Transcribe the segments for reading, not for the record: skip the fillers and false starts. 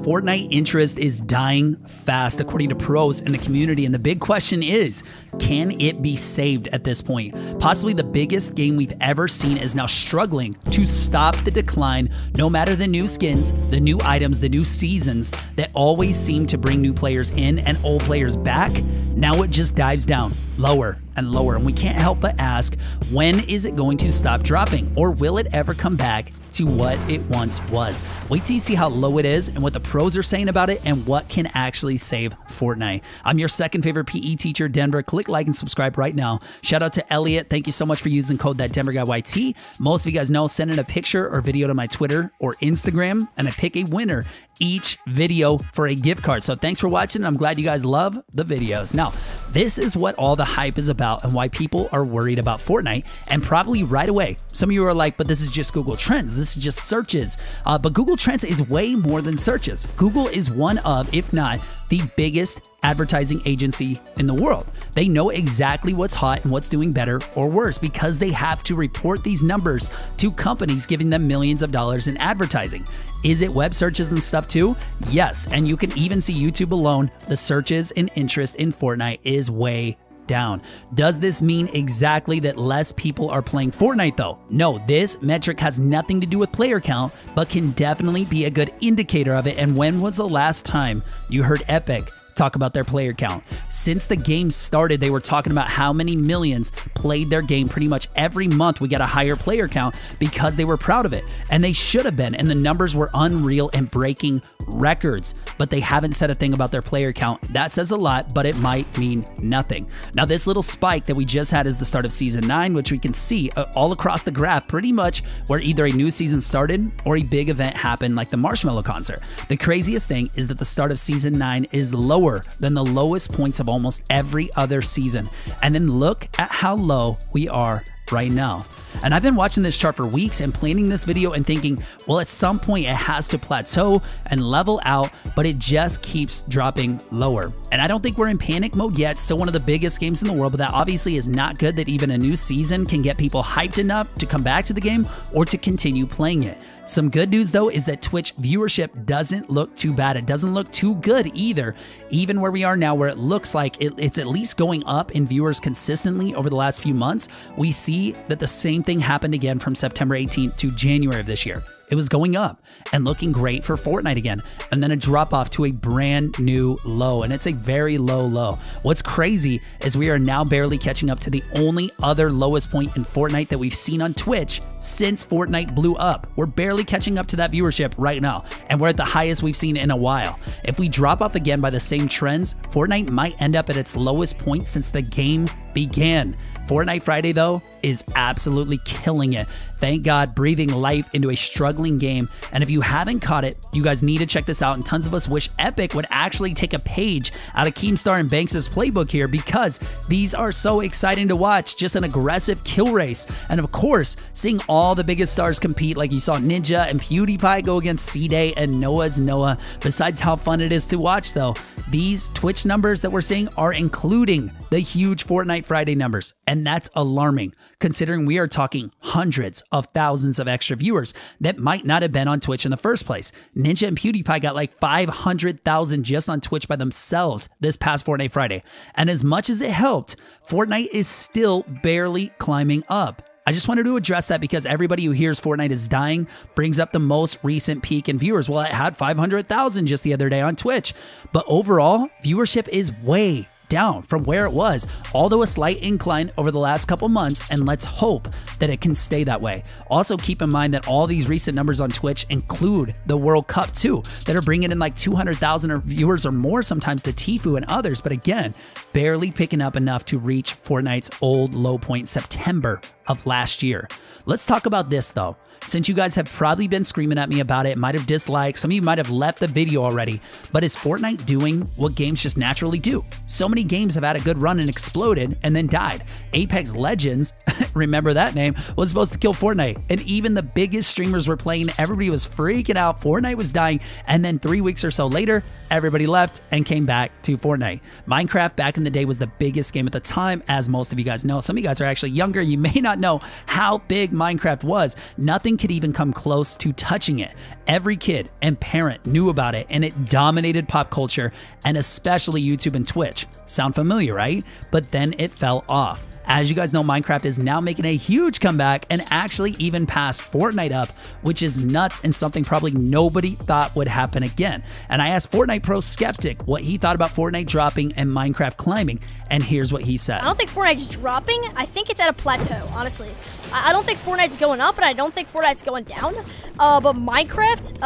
Fortnite interest is dying fast according to pros in the community, and the big question is, can it be saved at this point? Possibly the biggest game we've ever seen is now struggling to stop the decline, no matter the new skins, the new items, the new seasons that always seem to bring new players in and old players back. Now it just dives down lower and lower, and we can't help but ask, when is it going to stop dropping, or will it ever come back to what it once was? Wait till you see how low it is and what the pros are saying about it and what can actually save Fortnite. I'm your second favorite PE teacher, Denver. Click like and subscribe right now. Shout out to Elliot. Thank you so much for using code thatdenverguyYT. Most of you guys know, send in a picture or video to my Twitter or Instagram, and I pick a winner each video for a gift card. So thanks for watching. I'm glad you guys love the videos. Now, this is what all the hype is about and why people are worried about Fortnite, and probably right away. Some of you are like, but this is just Google Trends. This is just searches. But Google Trends is way more than searches. Google is one of, if not the biggest advertising agency in the world. They know exactly what's hot and what's doing better or worse because they have to report these numbers to companies giving them millions of dollars in advertising. Is it web searches and stuff too? Yes, and you can even see YouTube alone, the searches and interest in Fortnite is way down. Does this mean exactly that less people are playing Fortnite though? No, this metric has nothing to do with player count, but can definitely be a good indicator of it. And when was the last time you heard Epic talk about their player count? Since the game started, they were talking about how many millions played their game. Pretty much every month we got a higher player count because they were proud of it, and they should have been, and the numbers were unreal and breaking records, but they haven't said a thing about their player count. That says a lot, but it might mean nothing. Now, this little spike that we just had is the start of season 9, which we can see all across the graph, pretty much where either a new season started or a big event happened, like the Marshmallow concert. The craziest thing is that the start of season 9 is lower than the lowest points of almost every other season. And then look at how low we are right now. And I've been watching this chart for weeks and planning this video and thinking, well, at some point it has to plateau and level out, but it just keeps dropping lower. And I don't think we're in panic mode yet. Still one of the biggest games in the world, but that obviously is not good that even a new season can get people hyped enough to come back to the game or to continue playing it. Some good news though is that Twitch viewership doesn't look too bad. It doesn't look too good either. Even where we are now, where it looks like it's at least going up in viewers consistently over the last few months, we see that the same thing happened again from September 18th to January of this year. It was going up and looking great for Fortnite again, and then a drop off to a brand new low, and it's a very low low. What's crazy is we are now barely catching up to the only other lowest point in Fortnite that we've seen on Twitch since Fortnite blew up. We're barely catching up to that viewership right now, and we're at the highest we've seen in a while. If we drop off again by the same trends, Fortnite might end up at its lowest point since the game began. Fortnite Friday, though, is absolutely killing it. Thank God, breathing life into a struggling game. And if you haven't caught it, you guys need to check this out. And tons of us wish Epic would actually take a page out of Keemstar and Banks' playbook here, because these are so exciting to watch. Just an aggressive kill race. And of course, seeing all the biggest stars compete, like you saw Ninja and PewDiePie go against C-Day and Noah's Noah. Besides how fun it is to watch, though, these Twitch numbers that we're seeing are including the huge Fortnite Friday numbers. And that's alarming, considering we are talking hundreds of thousands of extra viewers that might not have been on Twitch in the first place. Ninja and PewDiePie got like 500,000 just on Twitch by themselves this past Fortnite Friday. And as much as it helped, Fortnite is still barely climbing up. I just wanted to address that because everybody who hears Fortnite is dying brings up the most recent peak in viewers. Well, it had 500,000 just the other day on Twitch, but overall viewership is way down from where it was, although a slight incline over the last couple months, and let's hope that it can stay that way. Also, keep in mind that all these recent numbers on Twitch include the World Cup too, that are bringing in like 200,000 viewers or more sometimes to Tfue and others, but again, barely picking up enough to reach Fortnite's old low point September of last year. Let's talk about this though. Since you guys have probably been screaming at me about it, might have disliked, some of you might have left the video already, but is Fortnite doing what games just naturally do? So many games have had a good run and exploded and then died. Apex Legends, remember that name, was supposed to kill Fortnite, and even the biggest streamers were playing, everybody was freaking out, Fortnite was dying, and then 3 weeks or so later, everybody left and came back to Fortnite. Minecraft back in the day was the biggest game at the time, as most of you guys know. Some of you guys are actually younger, you may not not know how big Minecraft was, nothing could even come close to touching it. Every kid and parent knew about it, and it dominated pop culture, and especially YouTube and Twitch. Sound familiar, right? But then it fell off. As you guys know, Minecraft is now making a huge comeback and actually even passed Fortnite up, which is nuts and something probably nobody thought would happen again. And I asked Fortnite Pro Skeptic what he thought about Fortnite dropping and Minecraft climbing, and here's what he said. I don't think Fortnite's dropping. I think it's at a plateau, honestly. I don't think Fortnite's going up, and I don't think Fortnite's going down. But Minecraft,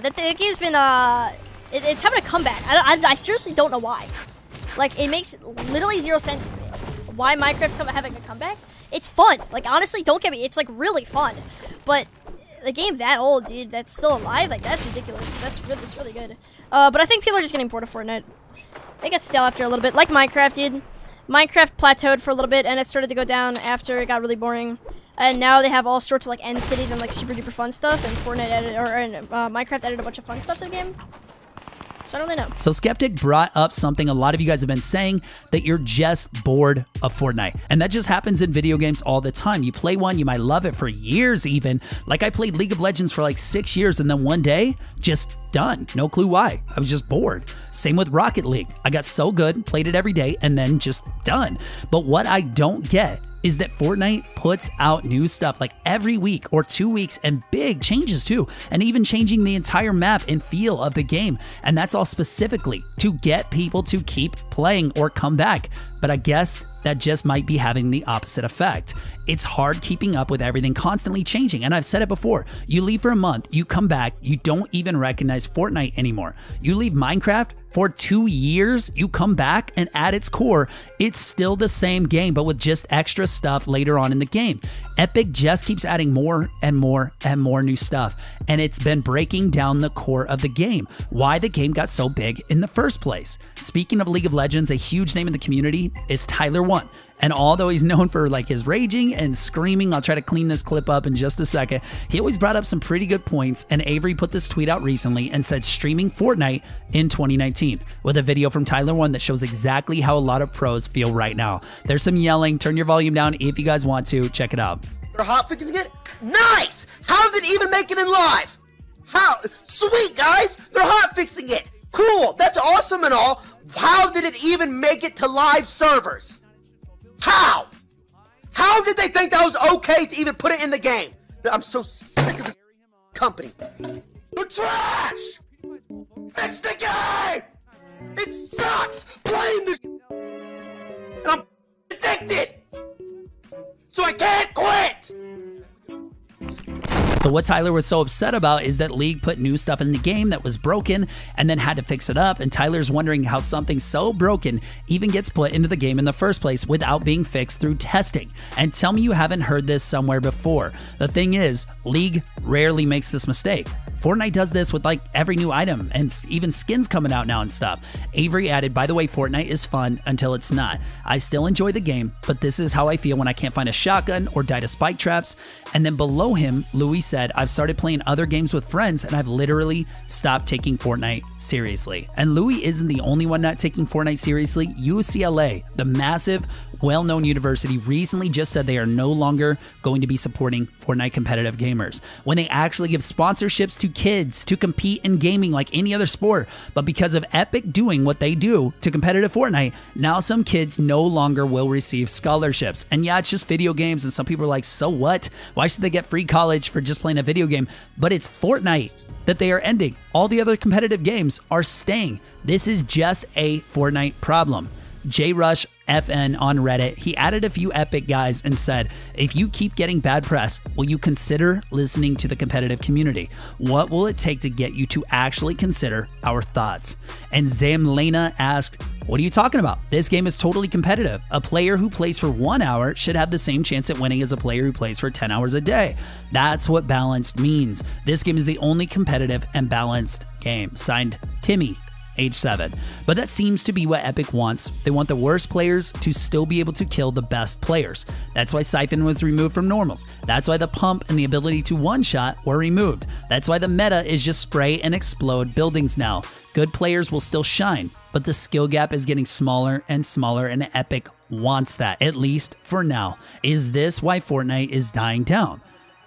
that game's been, it's having a comeback. I seriously don't know why. Like, it makes literally zero sense to me. Why Minecraft's having a comeback? It's fun. Like, honestly, don't get me. It's, like, really fun. But the game that old, dude, that's still alive, like, that's ridiculous. It's really good. But I think people are just getting bored of Fortnite. They get stale after a little bit. Like Minecraft, dude. Minecraft plateaued for a little bit, and it started to go down after it got really boring. And now they have all sorts of, like, end cities and, like, super duper fun stuff. And Minecraft added a bunch of fun stuff to the game. So I don't really know. So Skeptic brought up something a lot of you guys have been saying, that you're just bored of Fortnite. And that just happens in video games all the time. You play one, you might love it for years even. Like I played League of Legends for like 6 years and then one day, just done. No clue why. I was just bored. Same with Rocket League. I got so good, played it every day, and then just done. But what I don't get is that Fortnite puts out new stuff like every week or 2 weeks, and big changes too, and even changing the entire map and feel of the game. And that's all specifically to get people to keep playing or come back. But I guess that just might be having the opposite effect. It's hard keeping up with everything constantly changing. And I've said it before, you leave for a month, you come back, you don't even recognize Fortnite anymore. You leave Minecraft for 2 years, you come back, and at its core, it's still the same game, but with just extra stuff later on in the game. Epic just keeps adding more and more and more new stuff, and it's been breaking down the core of the game, why the game got so big in the first place. Speaking of League of Legends, a huge name in the community is Tyler1. And although he's known for like his raging and screaming, I'll try to clean this clip up in just a second, he always brought up some pretty good points, and Avery put this tweet out recently and said streaming Fortnite in 2019 with a video from Tyler1 that shows exactly how a lot of pros feel right now. There's some yelling, turn your volume down if you guys want to, check it out. They're hotfixing it? Nice! How did it even make it in live? How? Sweet, guys! They're hotfixing it! Cool, that's awesome and all. How did it even make it to live servers? How? How did they think that was okay to even put it in the game? I'm so sick of this company. They're trash! Fix the game! It sucks playing this, and I'm addicted! So I can't quit! So what Tyler was so upset about is that League put new stuff in the game that was broken and then had to fix it up, and Tyler's wondering how something so broken even gets put into the game in the first place without being fixed through testing. And tell me you haven't heard this somewhere before. The thing is, League rarely makes this mistake. Fortnite does this with like every new item and even skins coming out now and stuff. Avery added, by the way, Fortnite is fun until it's not. I still enjoy the game, but this is how I feel when I can't find a shotgun or die to spike traps. And then below him, Louis said, I've started playing other games with friends and I've literally stopped taking Fortnite seriously. And Louis isn't the only one not taking Fortnite seriously. UCLA, the massive, well-known university, recently just said they are no longer going to be supporting Fortnite competitive gamers when they actually give sponsorships to kids to compete in gaming like any other sport. But because of Epic doing what they do to competitive Fortnite, now some kids no longer will receive scholarships. And yeah, it's just video games, and some people are like, so what? Why should they get free college for just playing a video game? But it's Fortnite that they are ending. All the other competitive games are staying. This is just a Fortnite problem. JRush FN on Reddit, he added a few Epic guys and said, if you keep getting bad press, will you consider listening to the competitive community? What will it take to get you to actually consider our thoughts? And Zamlena asked, what are you talking about? This game is totally competitive. A player who plays for 1 hour should have the same chance at winning as a player who plays for 10 hours a day. That's what balanced means. This game is the only competitive and balanced game. Signed, Timmy, age 7. But that seems to be what Epic wants. They want the worst players to still be able to kill the best players. That's why Siphon was removed from normals. That's why the pump and the ability to one-shot were removed. That's why the meta is just spray and explode buildings now. Good players will still shine, but the skill gap is getting smaller and smaller, and Epic wants that, at least for now. Is this why Fortnite is dying down?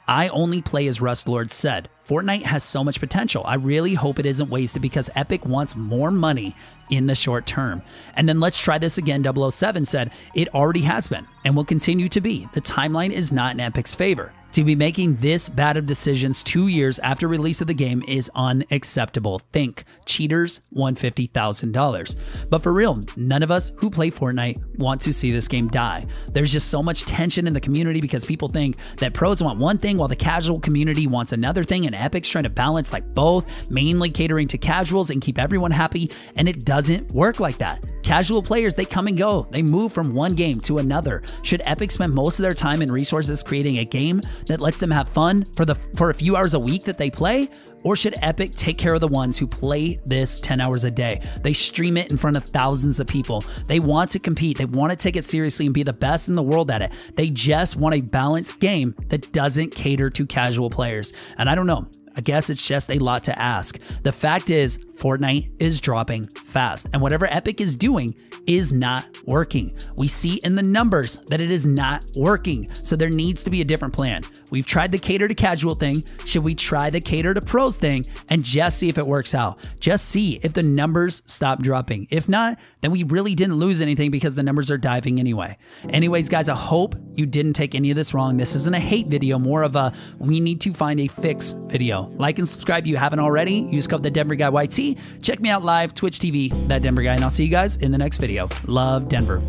I only play as Rustlord said. Fortnite has so much potential. I really hope it isn't wasted because Epic wants more money in the short term. And then let's try this again. 007 said, it already has been and will continue to be. The timeline is not in Epic's favor. To be making this bad of decisions 2 years after release of the game is unacceptable. Think cheaters, $150,000. But for real, none of us who play Fortnite want to see this game die. There's just so much tension in the community because people think that pros want one thing while the casual community wants another thing, and Epic's trying to balance like both, mainly catering to casuals and keep everyone happy, and it doesn't work like that. Casual players, they come and go. They move from one game to another. Should Epic spend most of their time and resources creating a game that lets them have fun for a few hours a week that they play? Or should Epic take care of the ones who play this 10 hours a day? They stream it in front of thousands of people. They want to compete. They want to take it seriously and be the best in the world at it. They just want a balanced game that doesn't cater to casual players. And I don't know. I guess it's just a lot to ask. The fact is, Fortnite is dropping fast, and whatever Epic is doing is not working. We see in the numbers that it is not working, so there needs to be a different plan. We've tried the cater to casual thing. Should we try the cater to pros thing and just see if it works out? Just see if the numbers stop dropping. If not, then we really didn't lose anything because the numbers are diving anyway. Anyways, guys, I hope you didn't take any of this wrong. This isn't a hate video, more of a we need to find a fix video. Like and subscribe if you haven't already. Use code thatdenverguyYT. Check me out live, Twitch TV, thatdenverguy, and I'll see you guys in the next video. Love, Denver.